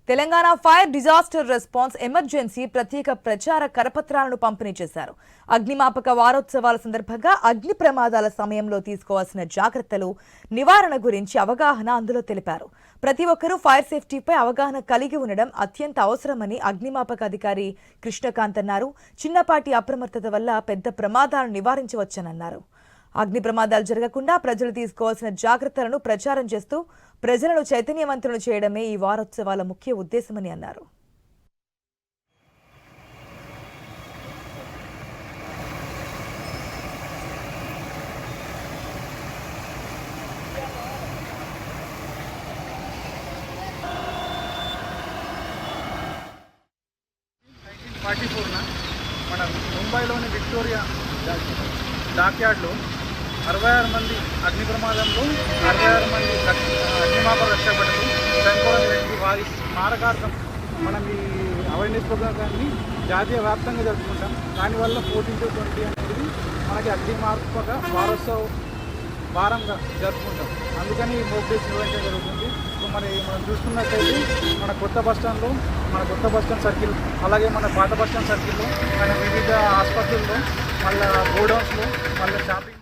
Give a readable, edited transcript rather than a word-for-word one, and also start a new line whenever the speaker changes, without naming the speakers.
Telangana fire disaster response emergency ప్రత్యేక ప్రచార కరపత్రాలను పంపిణీ చేశారు. అగ్నిమాపక వారోత్సవాల సందర్భంగా అగ్ని ప్రమాదాల సమయంలో తీసుకోవాల్సిన జాగ్రత్తలు, నివారణ గురించి అవగాహన అందులో తెలిపారు. ప్రతి ఒక్కరూ ఫైర్ సేఫ్టీపై అవగాహన కలిగి ఉండడం అత్యంత అవసరమని అగ్నిమాపక అధికారి కృష్ణకాంత్ అన్నారు. చిన్నపాటి అప్రమత్తత వల్ల పెద్ద ప్రమాదాలను నివారించవచ్చన్నారు. అగ్ని ప్రమాదాలు జరగకుండా ప్రజలు తీసుకోవాల్సిన జాగ్రత్తలను ప్రచారం చేస్తూ ప్రజలను చైతన్యవంతులను చేయడమే ఈ వారోత్సవాల ముఖ్య ఉద్దేశమని అన్నారు.
మన ముంబైలోని విక్టోరియా డాక్యార్డ్లో 66 మంది అగ్ని ప్రమాదంలో 66 మంది అగ్నిమాపక రక్షకులు చనిపోవడం జరిగింది. వారి స్మారకార్థం మనం ఈ అవేర్నెస్ ప్రోగ్రామ్ని జాతీయ వ్యాప్తంగా జరుపుకుంటాం. దానివల్ల 14 to 20 అనేది మనకి అగ్నిమాపక వారోత్సవ వారంగా జరుపుకుంటాం. అందుకని ఈ మోక్ డేస్ నిర్వహించడం జరుగుతుంది. ఇప్పుడు మనం చూసుకున్నట్టయితే మన కొత్త బస్టాండ్ సర్కిల్, అలాగే మన పాత బస్టాండ్ సర్కిల్లో, మన వివిధ ఆసుపత్రుల్లో, మళ్ళీ గోడౌన్స్లో, మళ్ళీ షాపింగ్